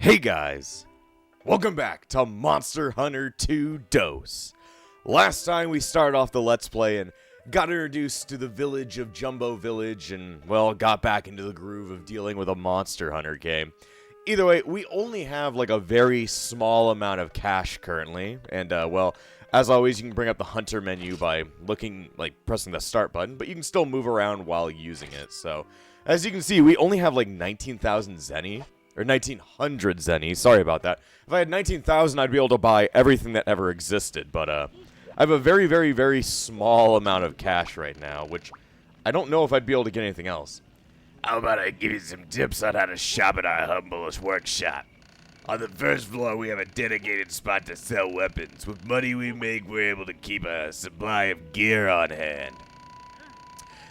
Hey guys, welcome back to Monster Hunter 2 Dose. Last time we started off the Let's Play and got introduced to the village of Jumbo Village and, well, got back into the groove of dealing with a Monster Hunter game. Either way, we only have like a very small amount of cash currently, and well, as always, you can bring up the Hunter menu by pressing the start button, but you can still move around while using it. So, as you can see, we only have like 19,000 Zenny. Or 1,900 Zenny, sorry about that. If I had 19,000, I'd be able to buy everything that ever existed, but I have a very, very, very small amount of cash right now, which I don't know if I'd be able to get anything else. How about I give you some tips on how to shop at our humblest workshop? On the first floor, we have a dedicated spot to sell weapons. With money we make, we're able to keep a supply of gear on hand.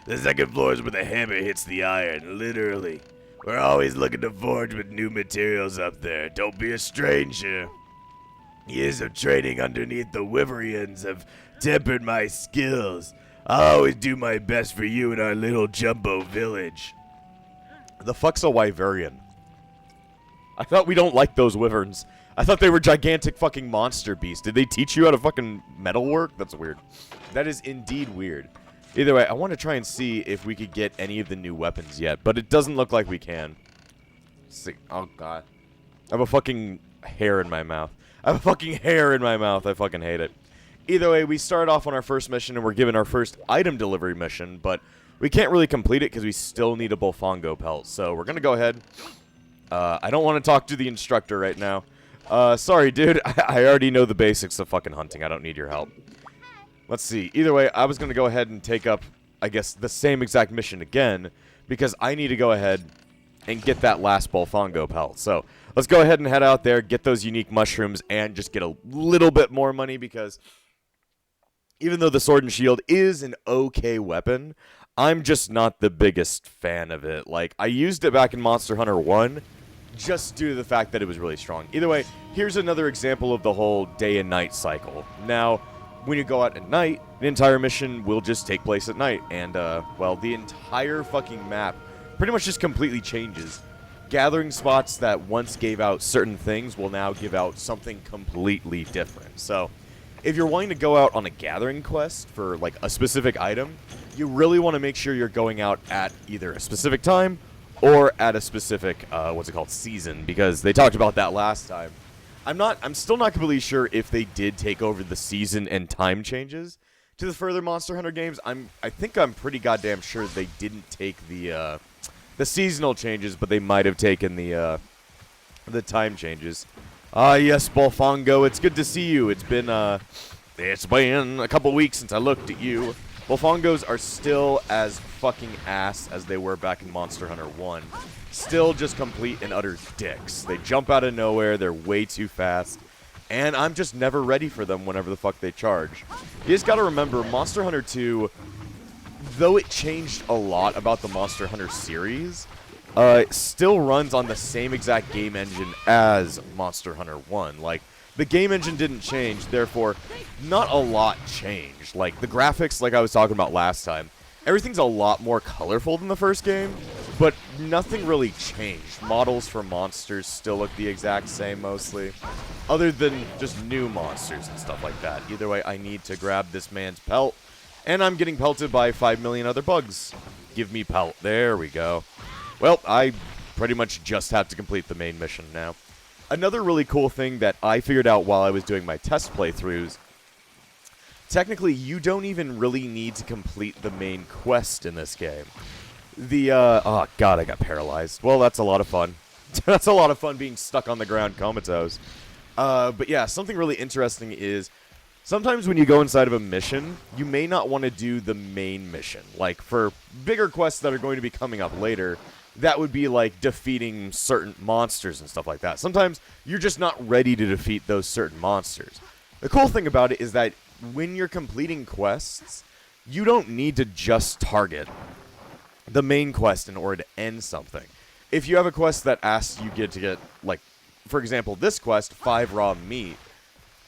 The second floor is where the hammer hits the iron, literally. We're always looking to forge with new materials up there. Don't be a stranger. Years of training underneath the Wyverians have tempered my skills. I'll always do my best for you in our little Jumbo village. The fuck's a Wyverian? I thought we don't like those wyverns. I thought they were gigantic fucking monster beasts. Did they teach you how to fucking metal work? That's weird. That is indeed weird. Either way, I want to try and see if we could get any of the new weapons yet, but it doesn't look like we can. Let's see. Oh, God. I have a fucking hair in my mouth. I have a fucking hair in my mouth. I fucking hate it. Either way, we start off on our first mission, and we're given our first item delivery mission, but we can't really complete it because we still need a Bolfongo pelt. So we're going to go ahead. I don't want to talk to the instructor right now. Sorry, dude. I already know the basics of fucking hunting. I don't need your help. Let's see. Either way, I was going to go ahead and take up, I guess, the same exact mission again, because I need to go ahead and get that last Bolfongo pelt. So, let's go ahead and head out there, get those unique mushrooms, and just get a little bit more money, because even though the Sword and Shield is an okay weapon, I'm just not the biggest fan of it. Like, I used it back in Monster Hunter 1, just due to the fact that it was really strong. Either way, here's another example of the whole day and night cycle. Now, when you go out at night, the entire mission will just take place at night. And, well, the entire fucking map pretty much just completely changes. Gathering spots that once gave out certain things will now give out something completely different. So, if you're wanting to go out on a gathering quest for, like, a specific item, you really want to make sure you're going out at either a specific time or at a specific, season. Because they talked about that last time. I'm still not completely sure if they did take over the season and time changes to the further Monster Hunter games. I think I'm pretty goddamn sure they didn't take the seasonal changes, but they might have taken the time changes. Yes, Bolfongo, it's good to see you. It's been a couple weeks since I looked at you. Bolfongos are still as fucking ass as they were back in Monster Hunter 1. Still just complete and utter dicks. They jump out of nowhere, they're way too fast, and I'm just never ready for them whenever the fuck they charge. You just gotta remember, Monster Hunter 2, though it changed a lot about the Monster Hunter series, it still runs on the same exact game engine as Monster Hunter 1. Like, the game engine didn't change, therefore, not a lot changed. Like, the graphics, like I was talking about last time, everything's a lot more colorful than the first game, but nothing really changed. Models for monsters still look the exact same, mostly, other than just new monsters and stuff like that. Either way, I need to grab this man's pelt, and I'm getting pelted by 5 million other bugs. Give me pelt. There we go. Well, I pretty much just have to complete the main mission now. Another really cool thing that I figured out while I was doing my test playthroughs, technically, you don't even really need to complete the main quest in this game. Oh god, I got paralyzed. Well, that's a lot of fun. That's a lot of fun being stuck on the ground comatose. But yeah, something really interesting is, sometimes when you go inside of a mission, you may not want to do the main mission. Like, for bigger quests that are going to be coming up later, that would be like defeating certain monsters and stuff like that. Sometimes you're just not ready to defeat those certain monsters. The cool thing about it is that when you're completing quests, you don't need to just target the main quest in order to end something. If you have a quest that asks you to get, like, for example, this quest, 5 raw meat,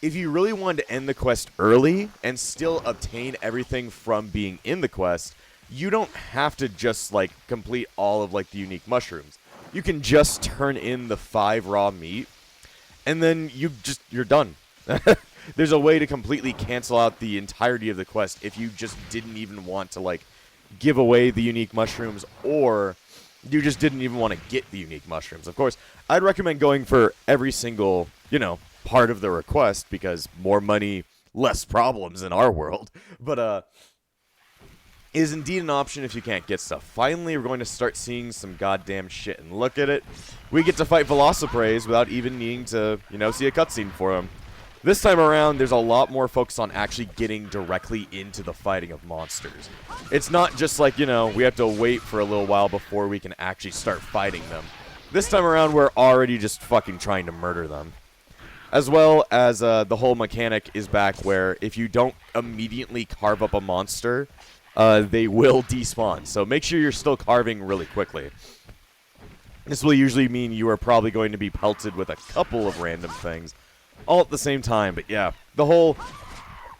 if you really wanted to end the quest early and still obtain everything from being in the quest, you don't have to just, like, complete all of, like, the unique mushrooms. you can just turn in the 5 raw meat, and then you're done. There's a way to completely cancel out the entirety of the quest if you just didn't even want to, like, give away the unique mushrooms, or you just didn't even want to get the unique mushrooms. Of course, I'd recommend going for every single, part of the request, because more money, less problems in our world. But, is indeed an option if you can't get stuff. Finally, we're going to start seeing some goddamn shit, and look at it. We get to fight Velocipastors without even needing to, see a cutscene for them. This time around, there's a lot more focus on actually getting directly into the fighting of monsters. It's not just like, we have to wait for a little while before we can actually start fighting them. This time around, we're already just fucking trying to murder them. As well as the whole mechanic is back where if you don't immediately carve up a monster, they will despawn. So make sure you're still carving really quickly. This will usually mean you are probably going to be pelted with a couple of random things all at the same time. But yeah,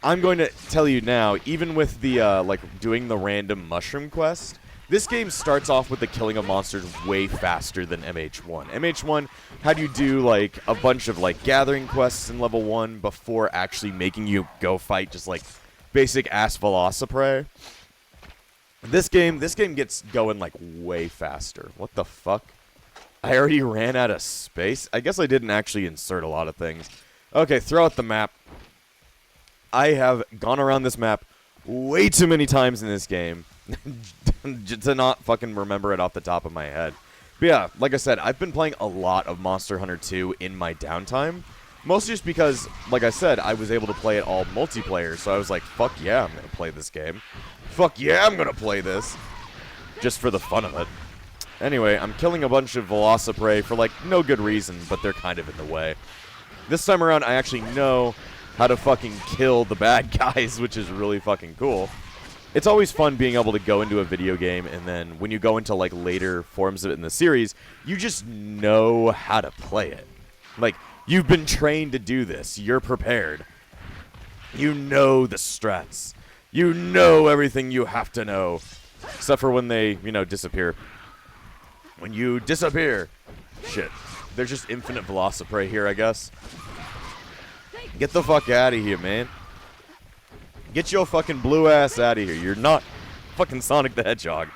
I'm going to tell you now, even with the, doing the random mushroom quest, this game starts off with the killing of monsters way faster than MH1. MH1 had you do, a bunch of, gathering quests in level 1 before actually making you go fight just, basic-ass Velocipray. This game gets going, way faster. What the fuck? I already ran out of space? I guess I didn't actually insert a lot of things. Okay, throw out the map. I have gone around this map way too many times in this game to not fucking remember it off the top of my head. But yeah, like I said, I've been playing a lot of Monster Hunter 2 in my downtime. Mostly just because, like I said, I was able to play it all multiplayer, so I was like, fuck yeah, I'm going to play this game. Fuck yeah, I'm going to play this. Just for the fun of it. Anyway, I'm killing a bunch of Velocipray for, no good reason, but they're kind of in the way. This time around, I actually know how to fucking kill the bad guys, which is really fucking cool. It's always fun being able to go into a video game, and then when you go into, later forms of it in the series, you just know how to play it. You've been trained to do this. You're prepared. You know the strats. You know everything you have to know. Except for when they, disappear. When you disappear. Shit. There's just infinite Velocipray here, I guess. Get the fuck out of here, man. Get your fucking blue ass out of here. You're not fucking Sonic the Hedgehog.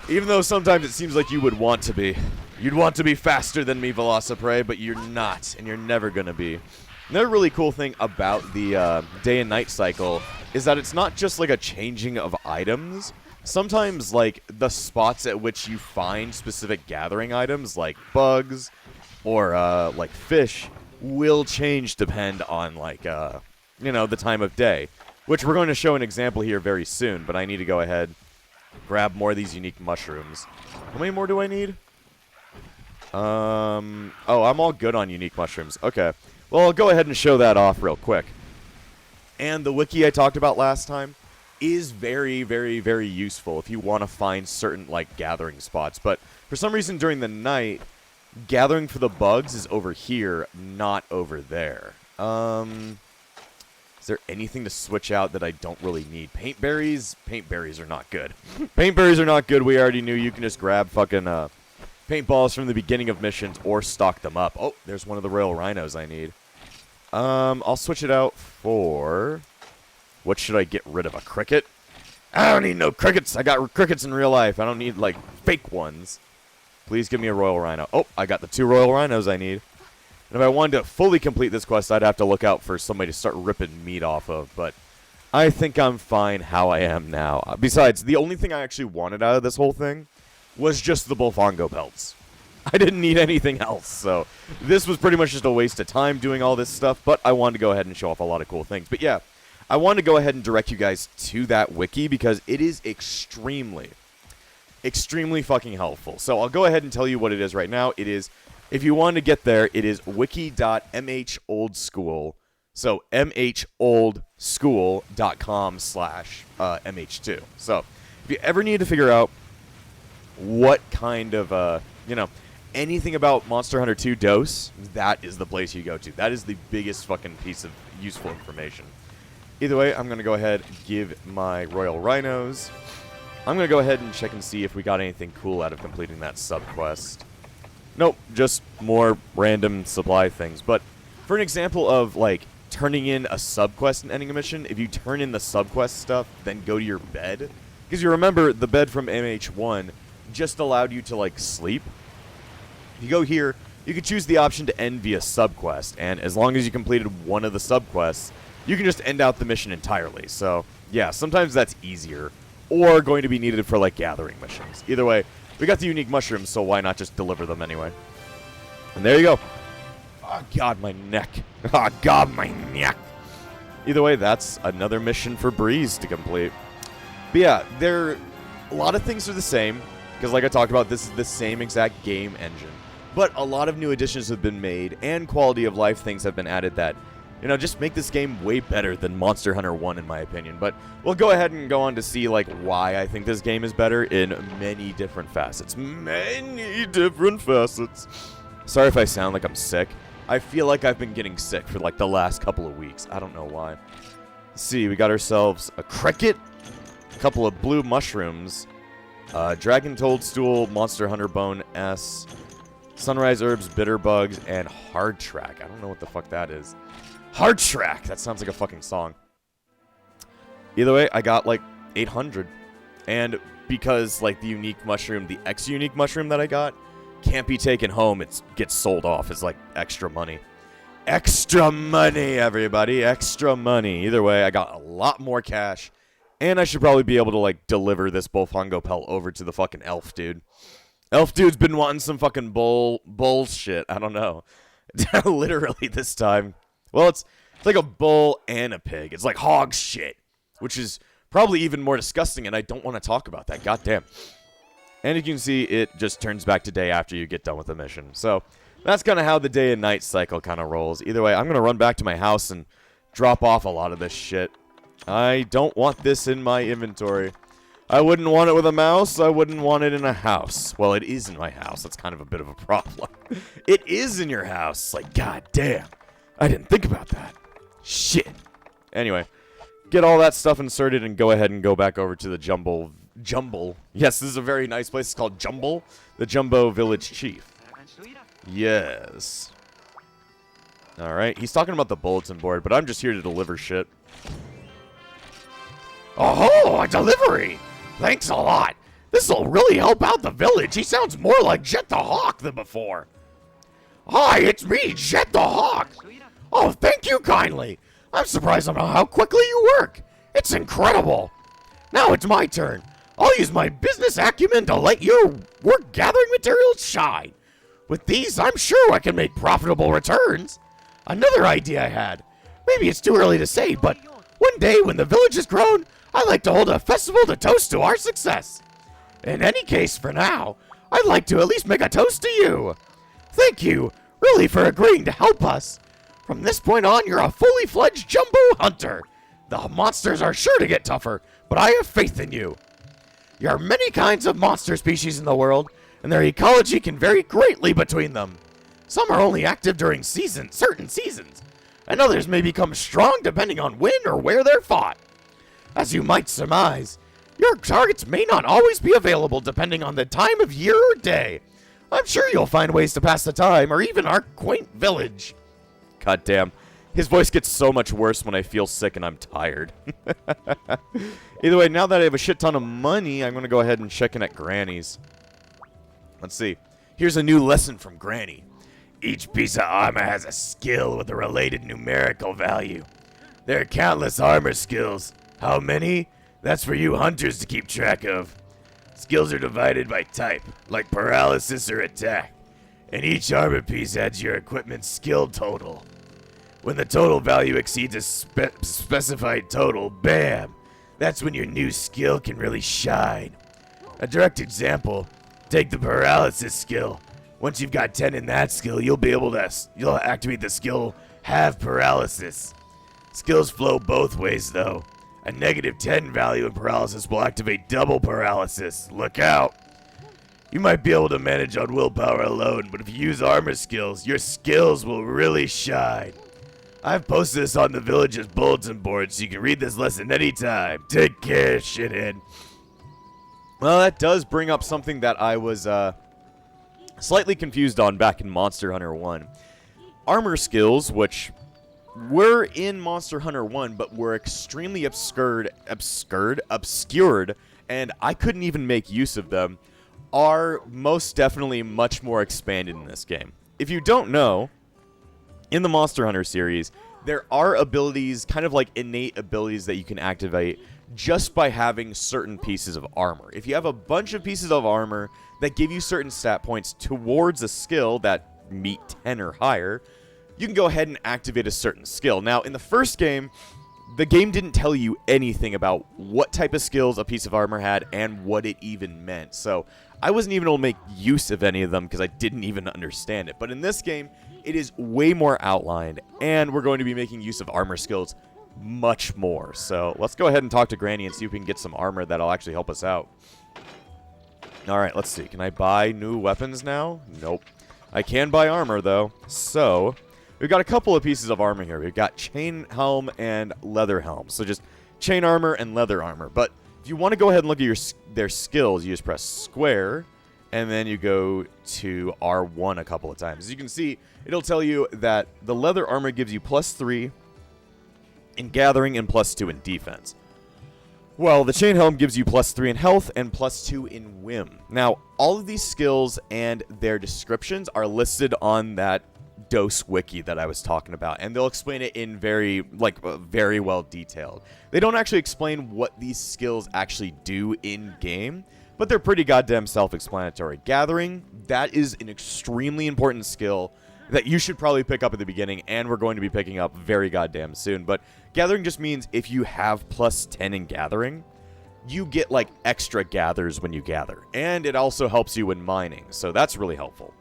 Even though sometimes it seems like you would want to be. You'd want to be faster than me, Velocipray, but you're not, and you're never going to be. Another really cool thing about the day and night cycle is that it's not just a changing of items. Sometimes, the spots at which you find specific gathering items, like bugs or, fish, will change depend on, the time of day. Which we're going to show an example here very soon, but I need to go ahead, grab more of these unique mushrooms. How many more do I need? Oh, I'm all good on unique mushrooms. Okay. Well, I'll go ahead and show that off real quick. And the wiki I talked about last time is very, very, very useful if you want to find certain, gathering spots. But for some reason during the night, gathering for the bugs is over here, not over there. Is there anything to switch out that I don't really need? Paint berries? Paint berries are not good. Paint berries are not good. We already knew you can just grab fucking paintballs from the beginning of missions or stock them up. Oh, there's one of the royal rhinos I need. I'll switch it out for... What should I get rid of? A cricket? I don't need no crickets. I got crickets in real life. I don't need, fake ones. Please give me a royal rhino. Oh, I got the 2 royal rhinos I need. And if I wanted to fully complete this quest, I'd have to look out for somebody to start ripping meat off of. But I think I'm fine how I am now. Besides, the only thing I actually wanted out of this whole thing was just the Bullfongo pelts. I didn't need anything else. So this was pretty much just a waste of time doing all this stuff. But I wanted to go ahead and show off a lot of cool things. But yeah, I wanted to go ahead and direct you guys to that wiki because it is extremely fucking helpful. So I'll go ahead and tell you what it is right now. It is... If you want to get there, it is wiki.mholdschool. So mholdschool.com/mh2. So if you ever need to figure out what kind of, anything about Monster Hunter 2 DOS, that is the place you go to. That is the biggest fucking piece of useful information. Either way, I'm going to go ahead and give my Royal Rhinos. I'm going to go ahead and check and see if we got anything cool out of completing that sub-quest. Nope, just more random supply things. But for an example of, like, turning in a subquest and ending a mission, if you turn in the subquest stuff, then go to your bed. Because you remember, the bed from MH1 just allowed you to, like, sleep. If you go here, you can choose the option to end via subquest. And as long as you completed one of the subquests, you can just end out the mission entirely. So, yeah, sometimes that's easier. Or going to be needed for, like, gathering missions. Either way, we got the unique mushrooms, so why not just deliver them anyway? And there you go. Oh, God, my neck. Oh, God, my neck. Either way, that's another mission for Breeze to complete. But yeah, a lot of things are the same. Because like I talked about, this is the same exact game engine. But a lot of new additions have been made, and quality of life things have been added that, you know, just make this game way better than Monster Hunter 1 in my opinion. But we'll go ahead and go on to see, like, why I think this game is better in many different facets. Many different facets. Sorry if I sound like I'm sick. I feel like I've been getting sick for, like, the last couple of weeks. I don't know why. Let's see, we got ourselves a cricket, a couple of blue mushrooms, Dragon Toadstool, Monster Hunter Bone S, Sunrise Herbs, Bitter Bugs, and Hard Track. I don't know what the fuck that is. Hard Track! That sounds like a fucking song. Either way, I got like 800. And because like the unique mushroom, the X-unique mushroom that I got, can't be taken home, it gets sold off. It's like extra money. Extra money, everybody. Extra money. Either way, I got a lot more cash. And I should probably be able to like deliver this Bofongo pelt over to the fucking elf dude. Elf dude's been wanting some fucking bullshit. I don't know. Literally this time. Well, it's like a bull and a pig. It's like hog shit, which is probably even more disgusting, and I don't want to talk about that. Goddamn. And you can see it just turns back to day after you get done with the mission. So that's kind of how the day and night cycle kind of rolls. Either way, I'm going to run back to my house and drop off a lot of this shit. I don't want this in my inventory. I wouldn't want it with a mouse. I wouldn't want it in a house. Well, it is in my house. That's kind of a bit of a problem. It is in your house. Like, goddamn. I didn't think about that. Shit. Anyway, get all that stuff inserted and go ahead and go back over to the Jumble. Yes, this is a very nice place. It's called Jumble, the Jumbo Village Chief. Yes. Alright, he's talking about the bulletin board, but I'm just here to deliver shit. Oh, a delivery! Thanks a lot. This'll really help out the village. He sounds more like Jet the Hawk than before. Hi, it's me, Jet the Hawk. Oh, thank you kindly. I'm surprised on how quickly you work. It's incredible. Now it's my turn. I'll use my business acumen to let your work gathering materials shine. With these, I'm sure I can make profitable returns. Another idea I had. Maybe it's too early to say, but one day when the village has grown, I'd like to hold a festival to toast to our success. In any case, for now, I'd like to at least make a toast to you. Thank you, really, for agreeing to help us. From this point on, you're a fully fledged jumbo hunter. The monsters are sure to get tougher, but I have faith in you. There are many kinds of monster species in the world, and their ecology can vary greatly between them. Some are only active during certain seasons, and others may become strong depending on when or where they're fought. As you might surmise, your targets may not always be available depending on the time of year or day. I'm sure you'll find ways to pass the time, or even our quaint village. God damn. His voice gets so much worse when I feel sick and I'm tired. Either way, now that I have a shit ton of money, I'm going to go ahead and check in at Granny's. Let's see. Here's a new lesson from Granny. Each piece of armor has a skill with a related numerical value. There are countless armor skills. How many? That's for you hunters to keep track of. Skills are divided by type, like paralysis or attack, and each armor piece adds your equipment's skill total. When the total value exceeds a specified total, bam! That's when your new skill can really shine. A direct example, take the paralysis skill. Once you've got 10 in that skill, you'll activate the skill Have Paralysis. Skills flow both ways though. A -10 value in paralysis will activate double paralysis. Look out! You might be able to manage on willpower alone, but if you use armor skills, your skills will really shine. I've posted this on the village's bulletin board, so you can read this lesson anytime. Take care, shithead. Well, that does bring up something that I was slightly confused on back in Monster Hunter 1. Armor skills, which were in Monster Hunter 1, but were extremely obscured, and I couldn't even make use of them, are most definitely much more expanded in this game. If you don't know, in the Monster Hunter series, there are abilities, kind of like innate abilities that you can activate just by having certain pieces of armor. If you have a bunch of pieces of armor that give you certain stat points towards a skill that meet 10 or higher, you can go ahead and activate a certain skill. Now, in the first game, the game didn't tell you anything about what type of skills a piece of armor had and what it even meant. So I wasn't even able to make use of any of them because I didn't even understand it. But in this game, it is way more outlined, and we're going to be making use of armor skills much more. So let's go ahead and talk to Granny and see if we can get some armor that'll actually help us out. Alright, let's see. Can I buy new weapons now? Nope. I can buy armor, though. So we've got a couple of pieces of armor here. We've got chain helm and leather helm. So just chain armor and leather armor. But if you want to go ahead and look at their skills, you just press square, and then you go to R1 a couple of times. As you can see, it'll tell you that the leather armor gives you +3 in gathering and +2 in defense. Well, the chain helm gives you +3 in health and +2 in whim. Now, all of these skills and their descriptions are listed on that Dose wiki that I was talking about, and they'll explain it in very well detailed. They don't actually explain what these skills actually do in game, but they're pretty goddamn self-explanatory. Gathering, that is an extremely important skill that you should probably pick up at the beginning, and we're going to be picking up very goddamn soon. But gathering just means if you have +10 in gathering, you get like extra gathers when you gather, and it also helps you in mining, so that's really helpful.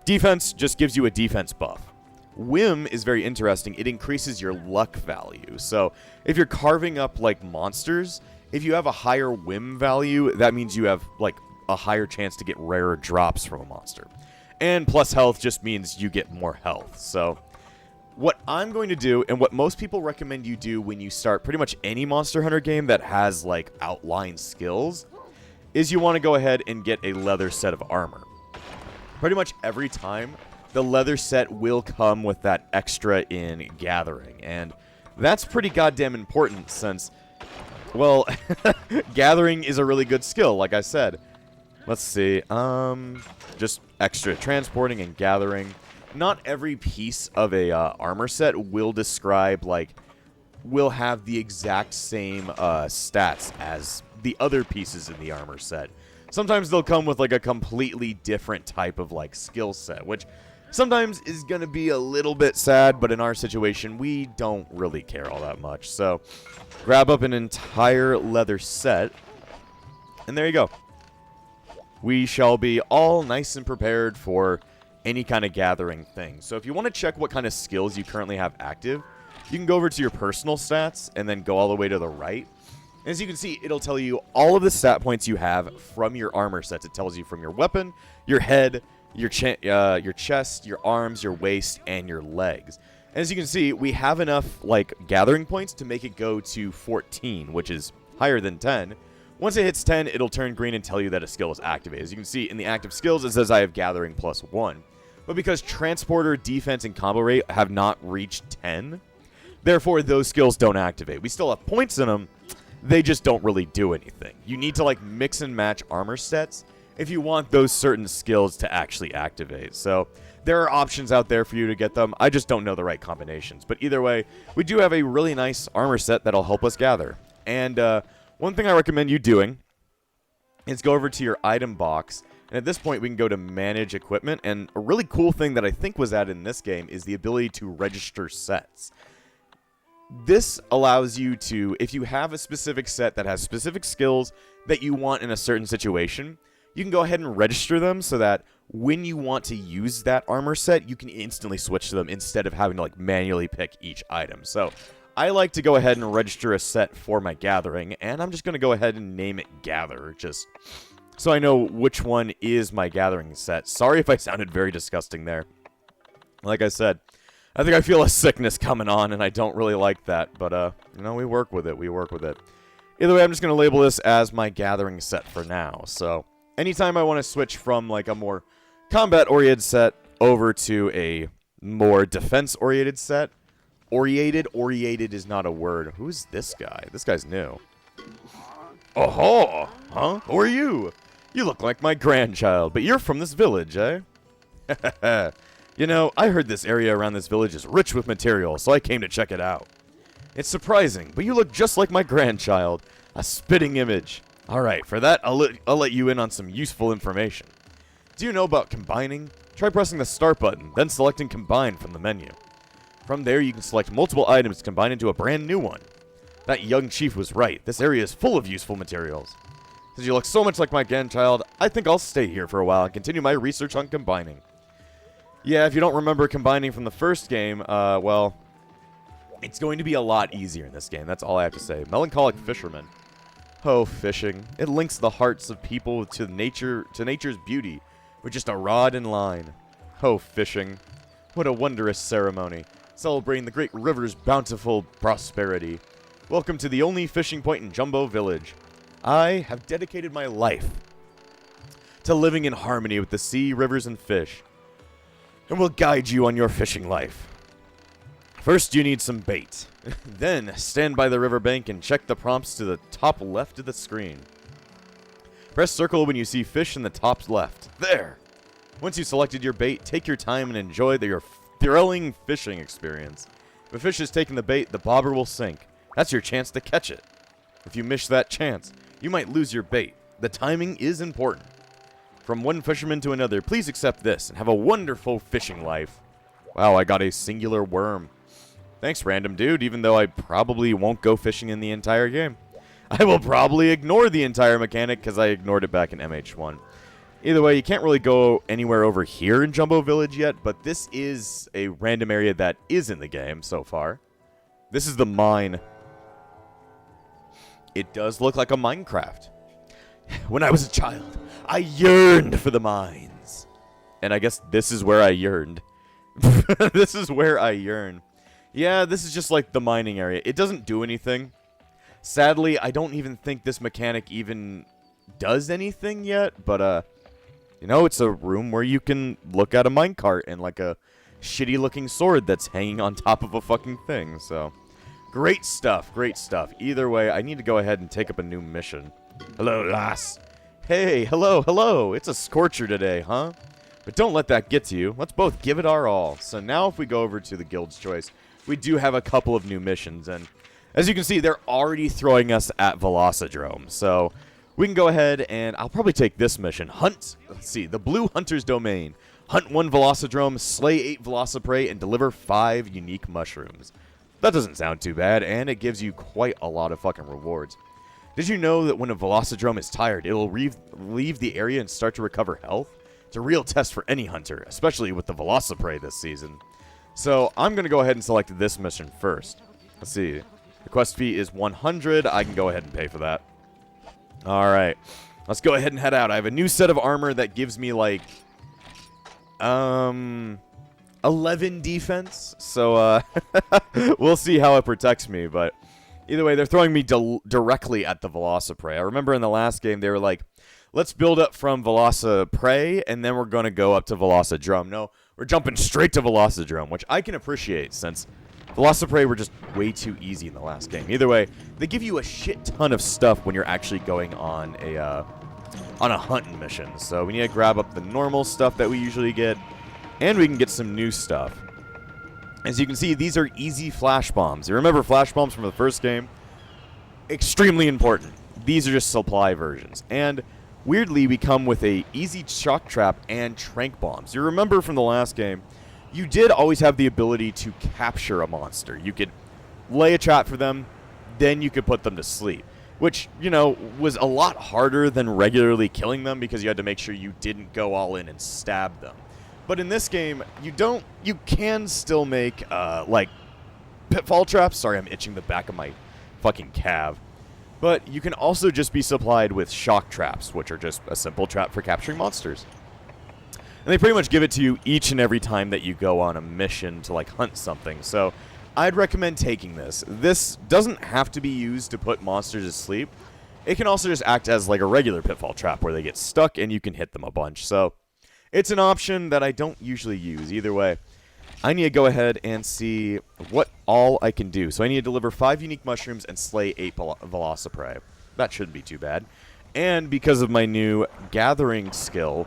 Defense just gives you a defense buff. Whim is very interesting. It increases your luck value. So if you're carving up like monsters, if you have a higher whim value, that means you have like a higher chance to get rarer drops from a monster. And plus health just means you get more health. So what I'm going to do, and what most people recommend you do when you start pretty much any Monster Hunter game that has like outlined skills, is you want to go ahead and get a leather set of armor. Pretty much every time, the leather set will come with that extra in gathering. And that's pretty goddamn important since, well, gathering is a really good skill, like I said. Let's see. Just extra transporting and gathering. Not every piece of a armor set will describe, like, will have the exact same stats as the other pieces in the armor set. Sometimes they'll come with like a completely different type of like skill set, which sometimes is going to be a little bit sad, but in our situation, we don't really care all that much. So grab up an entire leather set, and there you go. We shall be all nice and prepared for any kind of gathering thing. So if you want to check what kind of skills you currently have active, you can go over to your personal stats and then go all the way to the right. As you can see, it'll tell you all of the stat points you have from your armor sets. It tells you from your weapon, your head, your chest, your arms, your waist, and your legs. And as you can see, we have enough like gathering points to make it go to 14, which is higher than 10. Once it hits 10, it'll turn green and tell you that a skill is activated. As you can see, in the active skills, it says I have gathering +1. But because transporter, defense, and combo rate have not reached 10, therefore those skills don't activate. We still have points in them. They just don't really do anything. You need to like mix and match armor sets if you want those certain skills to actually activate. So there are options out there for you to get them. I just don't know the right combinations. But either way, we do have a really nice armor set that'll help us gather. And one thing I recommend you doing is go over to your item box. And at this point, we can go to manage equipment. And a really cool thing that I think was added in this game is the ability to register sets. This allows you to, if you have a specific set that has specific skills that you want in a certain situation, you can go ahead and register them so that when you want to use that armor set, you can instantly switch to them instead of having to like manually pick each item. So I like to go ahead and register a set for my gathering, and I'm just going to go ahead and name it Gather, just so I know which one is my gathering set. Sorry if I sounded very disgusting there. Like I said, I think I feel a sickness coming on, and I don't really like that. But, you know, we work with it. We work with it. Either way, I'm just going to label this as my gathering set for now. So anytime I want to switch from, like, a more combat-oriented set over to a more defense-oriented set. Oriented is not a word. Who's this guy? This guy's new. Oh, huh? Who are you? You look like my grandchild, but you're from this village, eh? You know, I heard this area around this village is rich with material, so I came to check it out. It's surprising, but you look just like my grandchild. A spitting image. Alright, for that, I'll let you in on some useful information. Do you know about combining? Try pressing the start button, then selecting combine from the menu. From there, you can select multiple items to combine into a brand new one. That young chief was right. This area is full of useful materials. Since you look so much like my grandchild, I think I'll stay here for a while and continue my research on combining. Yeah, if you don't remember combining from the first game, well, it's going to be a lot easier in this game. That's all I have to say. Melancholic Fisherman. Oh, fishing. It links the hearts of people to nature's beauty with just a rod and line. Oh, fishing. What a wondrous ceremony, celebrating the great river's bountiful prosperity. Welcome to the only fishing point in Jumbo Village. I have dedicated my life to living in harmony with the sea, rivers, and fish, and will guide you on your fishing life. First, you need some bait. Then, stand by the riverbank and check the prompts to the top left of the screen. Press circle when you see fish in the top left. There! Once you've selected your bait, take your time and enjoy your thrilling fishing experience. If a fish has taken the bait, the bobber will sink. That's your chance to catch it. If you miss that chance, you might lose your bait. The timing is important. From one fisherman to another, please accept this and have a wonderful fishing life. Wow, I got a singular worm. Thanks, random dude, even though I probably won't go fishing in the entire game. I will probably ignore the entire mechanic because I ignored it back in MH1. Either way, you can't really go anywhere over here in Jumbo Village yet, but this is a random area that is in the game so far. This is the mine. It does look like a Minecraft. When I was a child, I yearned for the mines. And I guess this is where I yearned. This is where I yearn. Yeah, this is just like the mining area. It doesn't do anything. Sadly, I don't even think this mechanic even does anything yet. But, you know, it's a room where you can look at a minecart and like a shitty-looking sword that's hanging on top of a fucking thing. So, great stuff, great stuff. Either way, I need to go ahead and take up a new mission. Hello, lass. Hey, hello, hello. It's a scorcher today, huh? But don't let that get to you. Let's both give it our all. So now if we go over to the Guild's Choice, we do have a couple of new missions. And as you can see, they're already throwing us at Velocidrome. So we can go ahead and I'll probably take this mission. Hunt, let's see, the Blue Hunter's Domain. Hunt 1 Velocidrome, slay 8 Velociprey, and deliver 5 unique mushrooms. That doesn't sound too bad, and it gives you quite a lot of fucking rewards. Did you know that when a Velocidrome is tired, it'll leave the area and start to recover health? It's a real test for any hunter, especially with the Velociprey this season. So I'm going to go ahead and select this mission first. Let's see. The quest fee is 100. I can go ahead and pay for that. Alright. Let's go ahead and head out. I have a new set of armor that gives me like 11 defense. So we'll see how it protects me, but either way, they're throwing me directly at the Velociprey. I remember in the last game, they were like, let's build up from Velociprey, and then we're going to go up to Velocidrome. No, we're jumping straight to Velocidrome, which I can appreciate, since Velociprey were just way too easy in the last game. Either way, they give you a shit ton of stuff when you're actually going on a hunting mission. So we need to grab up the normal stuff that we usually get, and we can get some new stuff. As you can see, these are easy flash bombs. You remember flash bombs from the first game? Extremely important. These are just supply versions. And weirdly, we come with a easy shock trap and trank bombs. You remember from the last game, you did always have the ability to capture a monster. You could lay a trap for them, then you could put them to sleep. Which, you know, was a lot harder than regularly killing them because you had to make sure you didn't go all in and stab them. But in this game, you can still make, like, pitfall traps. Sorry, I'm itching the back of my fucking calf. But you can also just be supplied with shock traps, which are just a simple trap for capturing monsters. And they pretty much give it to you each and every time that you go on a mission to, like, hunt something. So I'd recommend taking this. This doesn't have to be used to put monsters to sleep. It can also just act as, like, a regular pitfall trap where they get stuck and you can hit them a bunch. So It's an option that I don't usually use. Either way, I need to go ahead and see what all I can do. So I need to deliver 5 unique mushrooms and slay 8 Velociprey. That shouldn't be too bad. And because of my new gathering skill,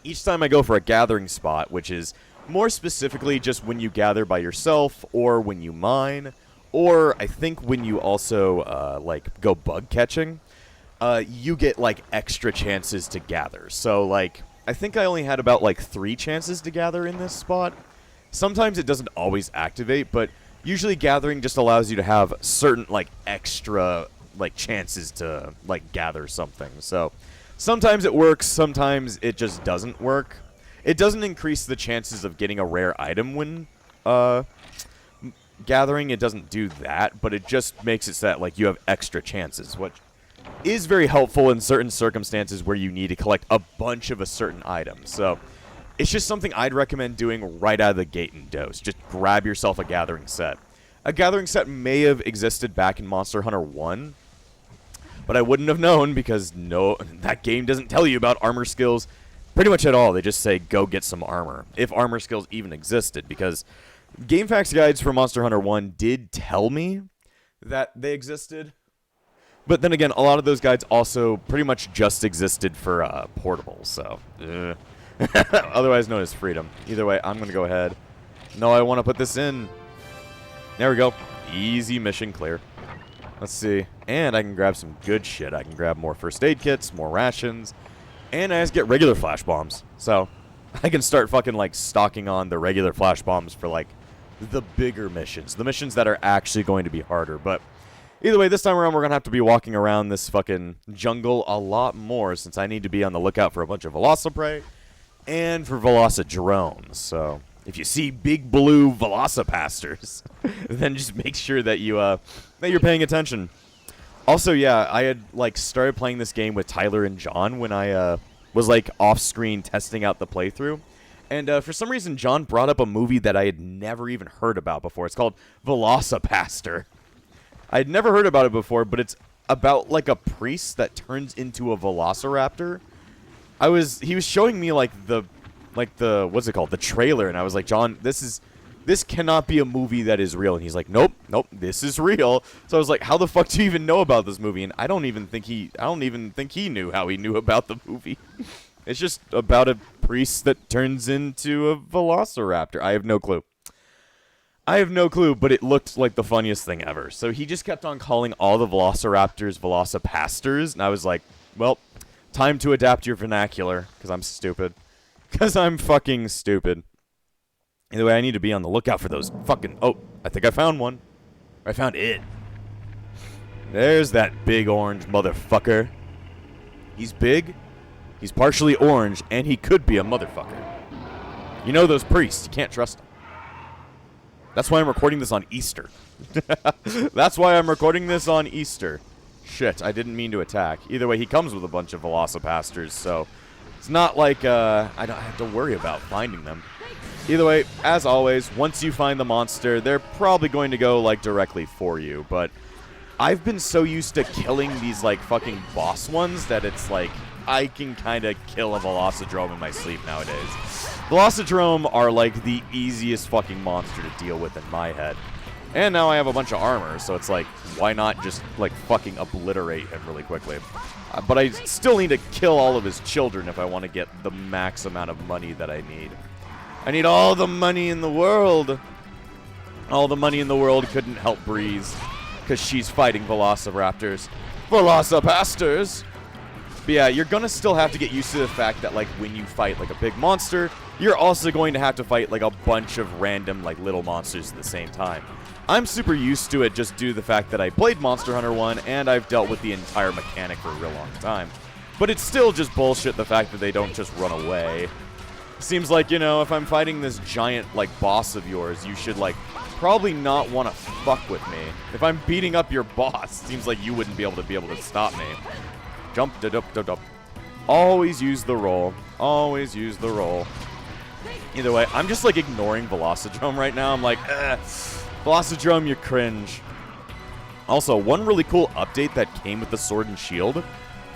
each time I go for a gathering spot, which is more specifically just when you gather by yourself or when you mine, or I think when you also like go bug catching, you get like extra chances to gather. So like I think I only had about like 3 chances to gather in this spot. Sometimes it doesn't always activate, but usually gathering just allows you to have certain like extra like chances to like gather something. So sometimes it works, sometimes it just doesn't work. It doesn't increase the chances of getting a rare item when gathering. It doesn't do that, but it just makes it so that like you have extra chances, which is very helpful in certain circumstances where you need to collect a bunch of a certain item. So it's just something I'd recommend doing right out of the gate in Dose. Just grab yourself a gathering set. A gathering set may have existed back in Monster Hunter 1, but I wouldn't have known because that game doesn't tell you about armor skills pretty much at all. They just say, go get some armor, if armor skills even existed, because GameFAQs guides for Monster Hunter 1 did tell me that they existed, but then again, a lot of those guides also pretty much just existed for portables, so otherwise known as Freedom. Either way, I'm going to go ahead. No, I want to put this in. There we go. Easy mission clear. Let's see. And I can grab some good shit. I can grab more first aid kits, more rations, and I just get regular flash bombs. So I can start fucking like stocking on the regular flash bombs for like the bigger missions, the missions that are actually going to be harder. But either way, this time around we're going to have to be walking around this fucking jungle a lot more since I need to be on the lookout for a bunch of Velociprey and for Velocidrones. So if you see big blue Velocipastors, then just make sure that you're paying attention. Also, yeah, I had like started playing this game with Tyler and John when I was like off screen testing out the playthrough, and for some reason John brought up a movie that I had never even heard about before. It's called Velocipastor. I had never heard about it before, but it's about like a priest that turns into a Velociraptor. He was showing me like the what's it called, the trailer, and I was like, John, this cannot be a movie that is real. And he's like, nope, this is real. So I was like, how the fuck do you even know about this movie? And I don't even think he knew how he knew about the movie. It's just about a priest that turns into a Velociraptor. I have no clue, but it looked like the funniest thing ever. So he just kept on calling all the Velociraptors Velocipastors, and I was like, well, time to adapt your vernacular, because I'm stupid. Because I'm fucking stupid. Either way, I need to be on the lookout for those fucking... Oh, I think I found one. I found it. There's that big orange motherfucker. He's big, he's partially orange, and he could be a motherfucker. You know those priests, you can't trust them. That's why I'm recording this on Easter. That's why I'm recording this on Easter. Shit, I didn't mean to attack. Either way, he comes with a bunch of Velocipastors, so it's not like I don't have to worry about finding them. Either way, as always, once you find the monster, they're probably going to go like directly for you, but I've been so used to killing these like fucking boss ones that it's like I can kind of kill a Velocidrome in my sleep nowadays. Velocidrome are like the easiest fucking monster to deal with in my head. And now I have a bunch of armor, so it's like, why not just like fucking obliterate him really quickly? But I still need to kill all of his children if I want to get the max amount of money that I need. I need all the money in the world. All the money in the world couldn't help Breeze, because she's fighting Velociraptors. Velocipastors! But yeah, you're gonna still have to get used to the fact that like when you fight like a big monster, you're also going to have to fight like a bunch of random like little monsters at the same time. I'm super used to it just due to the fact that I played Monster Hunter 1 and I've dealt with the entire mechanic for a real long time. But it's still just bullshit the fact that they don't just run away. Seems like, you know, if I'm fighting this giant like boss of yours, you should like probably not want to fuck with me. If I'm beating up your boss, seems like you wouldn't be able to stop me. Jump, da-dup. Always use the roll. Always use the roll. Either way, I'm just like ignoring Velocidrome right now. I'm like, Velocidrome, you cringe. Also, one really cool update that came with the Sword and Shield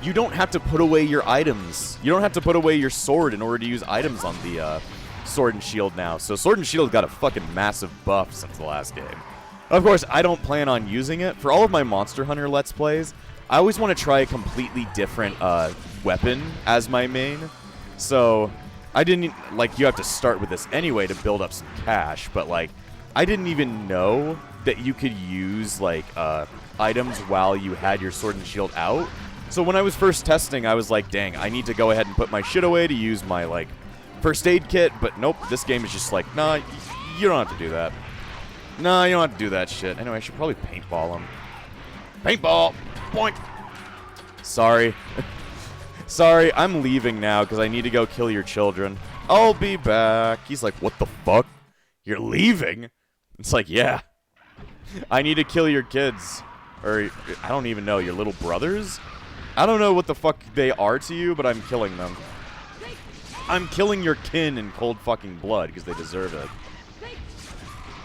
you don't have to put away your items. You don't have to put away your sword in order to use items on the sword and shield now. So sword and shield got a fucking massive buff since the last game. Of course, I don't plan on using it. For all of my Monster Hunter Let's Plays, I always want to try a completely different weapon as my main. So I didn't, like, you have to start with this anyway to build up some cash, but, like, I didn't even know that you could use, like, items while you had your sword and shield out. So when I was first testing, I was like, dang, I need to go ahead and put my shit away to use my, like, first aid kit, but nope, this game is just like, nah, you don't have to do that. Nah, you don't have to do that shit. Anyway, I should probably paintball him. Paintball! Point! Sorry. Sorry, I'm leaving now because I need to go kill your children. I'll be back. He's like, what the fuck? You're leaving? It's like, yeah. I need to kill your kids. Or, I don't even know, your little brothers? I don't know what the fuck they are to you, but I'm killing them. I'm killing your kin in cold fucking blood because they deserve it.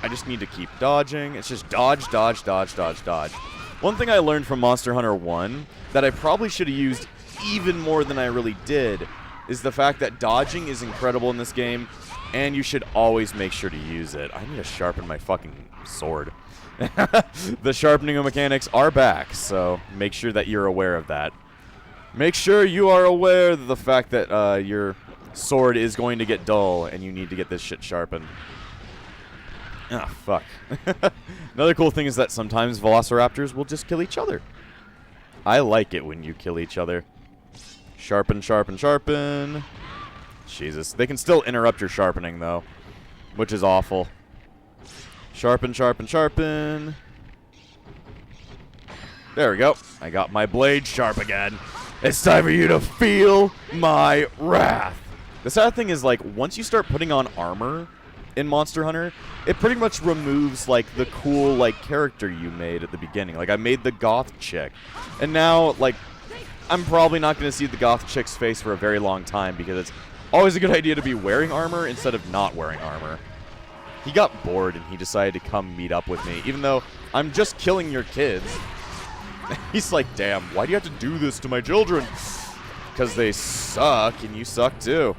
I just need to keep dodging. It's just dodge, dodge, dodge, dodge, dodge. One thing I learned from Monster Hunter 1 that I probably should have used even more than I really did is the fact that dodging is incredible in this game, and you should always make sure to use it. I need to sharpen my fucking sword. The sharpening mechanics are back, so make sure that you're aware of that. Make sure you are aware of the fact that your sword is going to get dull, and you need to get this shit sharpened. Ah, fuck. Another cool thing is that sometimes Velociraptors will just kill each other. I like it when you kill each other. Sharpen, sharpen, sharpen. Jesus. They can still interrupt your sharpening, though, which is awful. Sharpen, sharpen, sharpen. There we go. I got my blade sharp again. It's time for you to feel my wrath. The sad thing is, like, once you start putting on armor in Monster Hunter, it pretty much removes, like, the cool, like, character you made at the beginning. Like, I made the goth chick. And now, like, I'm probably not going to see the goth chick's face for a very long time because it's always a good idea to be wearing armor instead of not wearing armor. He got bored and he decided to come meet up with me, even though I'm just killing your kids. He's like, damn, why do you have to do this to my children? Because they suck and you suck too.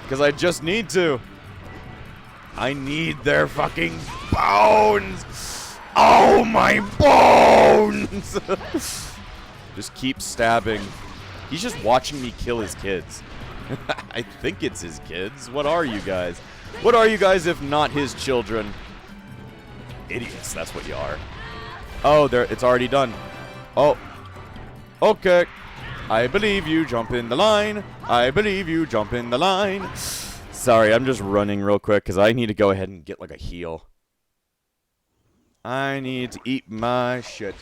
Because I just need to. I need their fucking bones. Oh, my bones. Just keep stabbing. He's just watching me kill his kids. I think it's his kids. What are you guys? What are you guys if not his children? Idiots, that's what you are. Oh, there, it's already done. Oh. Okay. I believe you, jump in the line. I believe you, jump in the line. Sorry, I'm just running real quick because I need to go ahead and get like a heal. I need to eat my shit.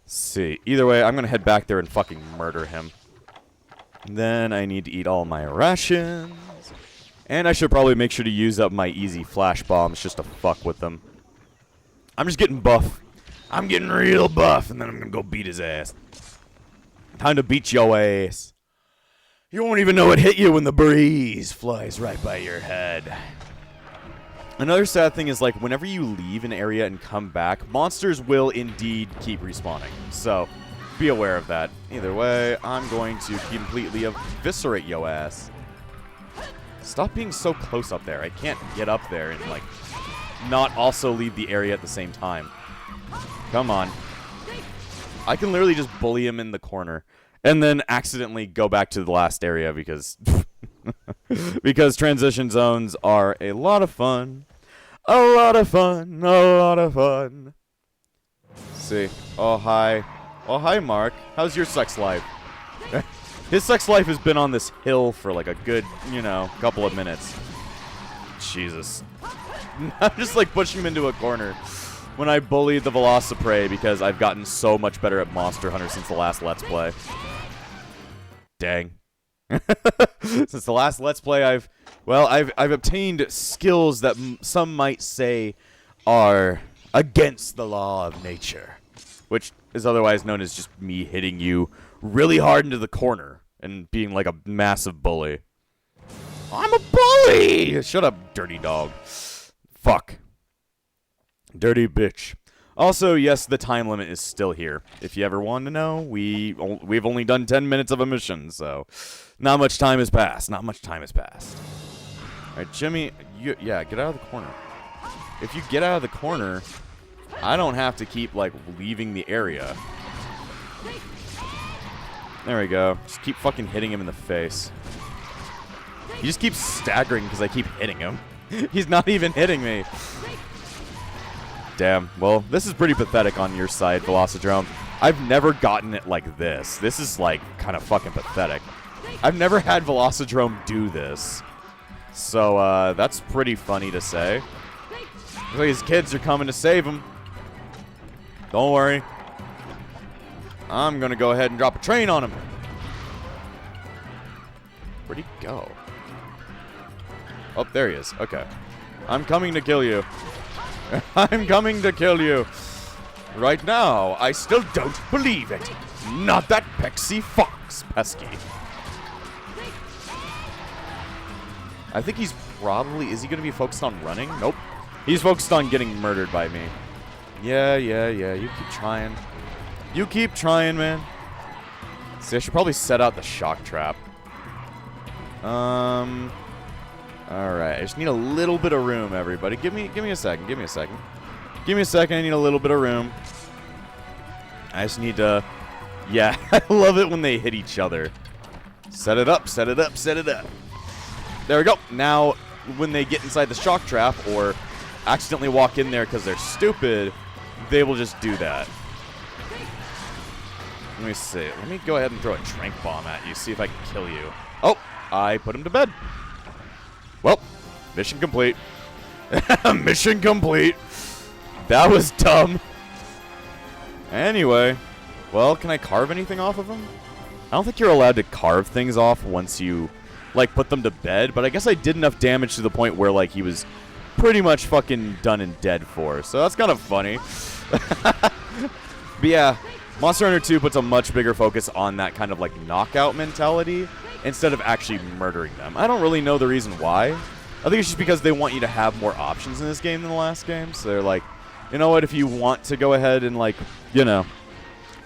See, either way, I'm going to head back there and fucking murder him. Then I need to eat all my rations. And I should probably make sure to use up my easy flash bombs just to fuck with them. I'm just getting buff. I'm getting real buff, and then I'm going to go beat his ass. Time to beat your ass. You won't even know it hit you when the breeze flies right by your head. Another sad thing is, like, whenever you leave an area and come back, monsters will indeed keep respawning. So, be aware of that. Either way, I'm going to completely eviscerate yo ass. Stop being so close up there. I can't get up there and, like, not also leave the area at the same time. Come on. I can literally just bully him in the corner and then accidentally go back to the last area because because transition zones are a lot of fun. A lot of fun. A lot of fun. Let's see. Oh, hi. Oh, hi, Mark. How's your sex life? His sex life has been on this hill for like a good, you know, couple of minutes. Jesus. I'm just like pushing him into a corner when I bullied the Velociprey because I've gotten so much better at Monster Hunter since the last Let's Play. Dang. Since the last Let's Play, I've obtained skills that some might say are against the law of nature, which is otherwise known as just me hitting you really hard into the corner and being like a massive bully. I'm a bully! Shut up, dirty dog. Fuck. Dirty bitch. Also, yes, the time limit is still here. If you ever want to know, we've only done 10 minutes of a mission, so not much time has passed. Not much time has passed. All right, Jimmy, yeah, get out of the corner. If you get out of the corner, I don't have to keep, like, leaving the area. There we go. Just keep fucking hitting him in the face. He just keeps staggering because I keep hitting him. He's not even hitting me. Damn. Well, this is pretty pathetic on your side, Velocidrome. I've never gotten it like this. This is, like, kind of fucking pathetic. I've never had Velocidrome do this. So, that's pretty funny to say. Looks like his kids are coming to save him. Don't worry. I'm going to go ahead and drop a train on him. Where'd he go? Oh, there he is. Okay. I'm coming to kill you. I'm coming to kill you. Right now, I still don't believe it. Not that Pexy Fox, pesky. I think he's probably... Is he going to be focused on running? Nope. He's focused on getting murdered by me. Yeah. You keep trying. You keep trying, man. See, I should probably set out the shock trap. Alright, I just need a little bit of room, everybody. Give me a second, give me a second. Give me a second, I need a little bit of room. I just need to... Yeah, I love it when they hit each other. Set it up, set it up, set it up. There we go. Now, when they get inside the shock trap or accidentally walk in there because they're stupid, they will just do that. Let me see. Let me go ahead and throw a trank bomb at you, see if I can kill you. Oh, I put him to bed. Well, mission complete. Mission complete. That was dumb. Anyway, well, can I carve anything off of him? I don't think you're allowed to carve things off once you, like, put them to bed, but I guess I did enough damage to the point where, like, he was pretty much fucking done and dead for, so that's kind of funny. But yeah, Monster Hunter 2 puts a much bigger focus on that kind of, like, knockout mentality instead of actually murdering them. I don't really know the reason why. I think it's just because they want you to have more options in this game than the last game, so they're like, you know what, if you want to go ahead and, like, you know,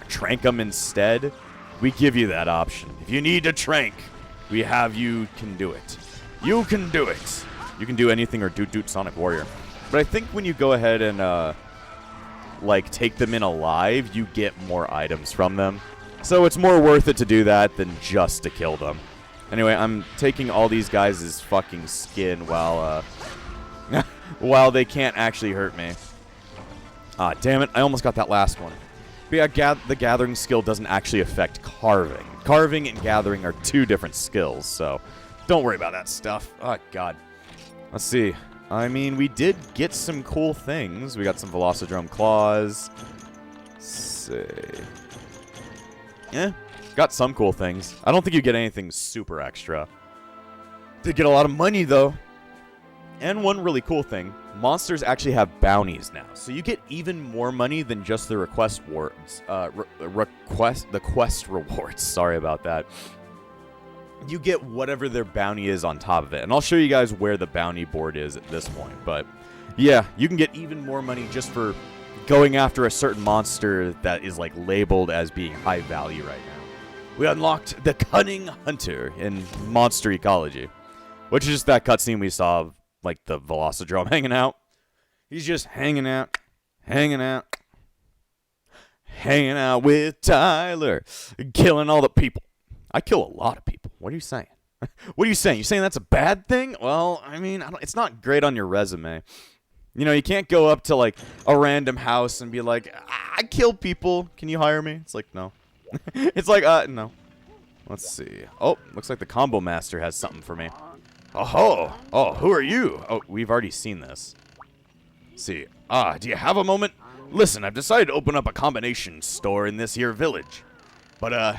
trank them instead, we give you that option. If you need to trank, we have you can do it. You can do it. You can do anything or doot Sonic Warrior. But I think when you go ahead and, like, take them in alive, you get more items from them. So it's more worth it to do that than just to kill them. Anyway, I'm taking all these guys' fucking skin while, while they can't actually hurt me. Ah, damn it. I almost got that last one. But yeah, the gathering skill doesn't actually affect carving. Carving and gathering are two different skills, so don't worry about that stuff. Oh, God. Let's see. I mean, we did get some cool things. We got some Velocidrome claws. Let's see. Yeah, got some cool things. I don't think you get anything super extra. Did get a lot of money, though. And one really cool thing, monsters actually have bounties now. So you get even more money than just the quest rewards. Sorry about that. You get whatever their bounty is on top of it. And I'll show you guys where the bounty board is at this point. But yeah, you can get even more money just for going after a certain monster that is, like, labeled as being high value right now. We unlocked the Cunning Hunter in Monster Ecology, which is just that cutscene we saw of, like, the Velocidrome hanging out. He's just hanging out with Tyler, killing all the people. I kill a lot of people. What are you saying? What are you saying? You saying that's a bad thing? Well, I mean, it's not great on your resume. You know, you can't go up to, like, a random house and be like, I kill people. Can you hire me? It's like, no. It's like, no. Let's see. Oh, looks like the Combo Master has something for me. Oh, who are you? Oh, we've already seen this. Let's see. Do you have a moment? Listen, I've decided to open up a combination store in this here village. But,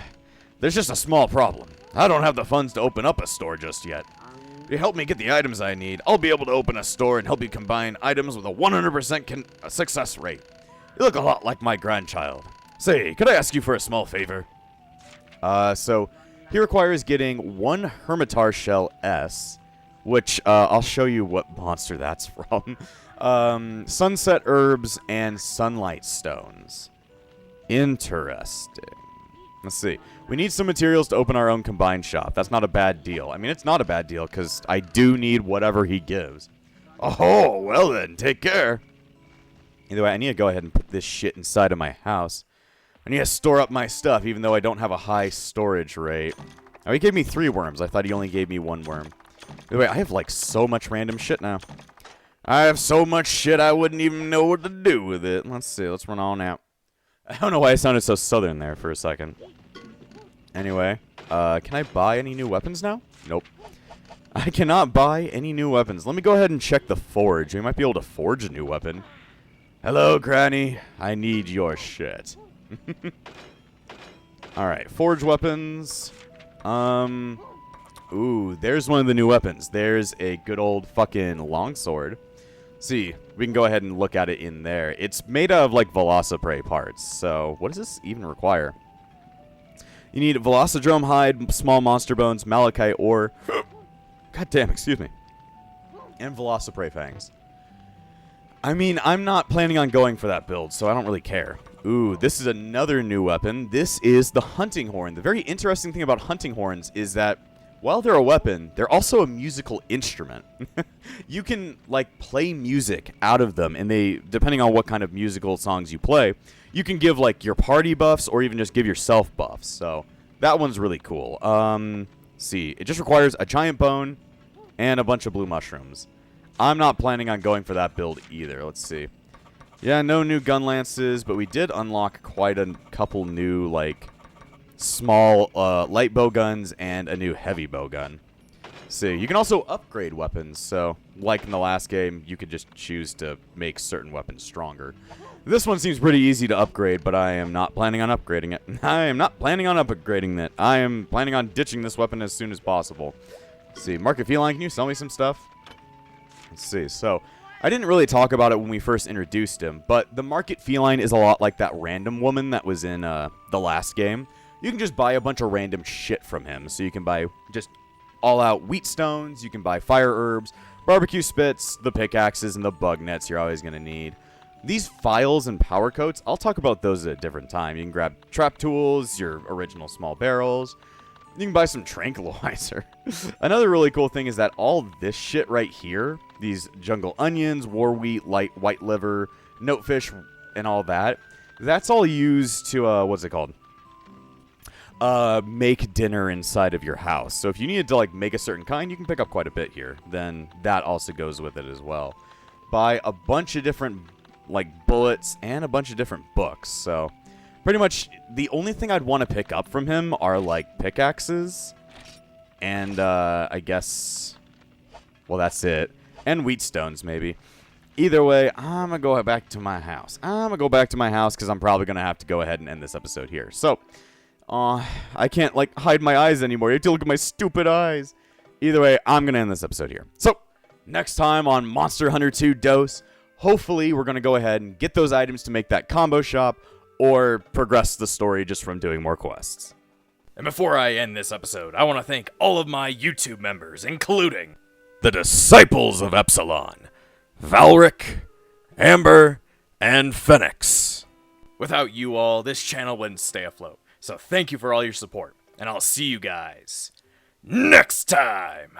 there's just a small problem. I don't have the funds to open up a store just yet. If you help me get the items I need, I'll be able to open a store and help you combine items with a 100% success rate. You look a lot like my grandchild. Say, could I ask you for a small favor? So he requires getting 1 Hermitar Shell S which I'll show you what monster that's from. Sunset herbs and sunlight stones. Interesting. Let's see. We need some materials to open our own combined shop. That's not a bad deal. I mean, it's not a bad deal because I do need whatever he gives. Oh, well then, take care. Either way, I need to go ahead and put this shit inside of my house. I need to store up my stuff, even though I don't have a high storage rate. Oh, he gave me 3 worms. I thought he only gave me 1 worm. Either way, I have, like, so much random shit now. I have so much shit I wouldn't even know what to do with it. Let's see. Let's run on out. I don't know why I sounded so southern there for a second. Anyway, can I buy any new weapons now? Nope. I cannot buy any new weapons. Let me go ahead and check the forge. We might be able to forge a new weapon. Hello, Granny. I need your shit. Alright, forge weapons. Ooh, there's one of the new weapons. There's a good old fucking longsword. See, we can go ahead and look at it in there. It's made out of, like, Velocipastors parts. So, what does this even require? You need Velocidrome hide, small monster bones, malachite ore. God damn, excuse me. And Velocipastors fangs. I mean, I'm not planning on going for that build, so I don't really care. Ooh, this is another new weapon. This is the hunting horn. The very interesting thing about hunting horns is that while they're a weapon, they're also a musical instrument. You can, like, play music out of them, and they, depending on what kind of musical songs you play, you can give, like, your party buffs or even just give yourself buffs. So, that one's really cool. See, it just requires a giant bone and a bunch of blue mushrooms. I'm not planning on going for that build either. Let's see. Yeah, no new gun lances, but we did unlock quite a couple new, like, small light bow guns and a new heavy bow gun. See, you can also upgrade weapons, so like in the last game, you could just choose to make certain weapons stronger. This one seems pretty easy to upgrade, but I am not planning on upgrading it. I am not planning on upgrading it. I am planning on ditching this weapon as soon as possible. Let's see, Market Feline, can you sell me some stuff? Let's see, so I didn't really talk about it when we first introduced him, but the Market Feline is a lot like that random woman that was in the last game. You can just buy a bunch of random shit from him. So you can buy just all-out wheat stones, you can buy fire herbs, barbecue spits, the pickaxes, and the bug nets you're always going to need. These files and power coats, I'll talk about those at a different time. You can grab trap tools, your original small barrels. You can buy some tranquilizer. Another really cool thing is that all this shit right here, these jungle onions, war wheat, white liver, notefish, and all that, that's all used to, what's it called? Make dinner inside of your house. So if you needed to, like, make a certain kind, you can pick up quite a bit here. Then that also goes with it as well. Buy a bunch of different, like, bullets and a bunch of different books. So pretty much the only thing I'd want to pick up from him are, like, pickaxes. And, I guess, well, that's it. And wheat stones, maybe. Either way, I'm going to go back to my house. I'm going to go back to my house because I'm probably going to have to go ahead and end this episode here. So I can't, like, hide my eyes anymore. You have to look at my stupid eyes. Either way, I'm going to end this episode here. So, next time on Monster Hunter 2 Dose, hopefully we're going to go ahead and get those items to make that combo shop or progress the story just from doing more quests. And before I end this episode, I want to thank all of my YouTube members, including the Disciples of Epsilon, Valric, Amber, and Phoenix. Without you all, this channel wouldn't stay afloat. So thank you for all your support, and I'll see you guys next time!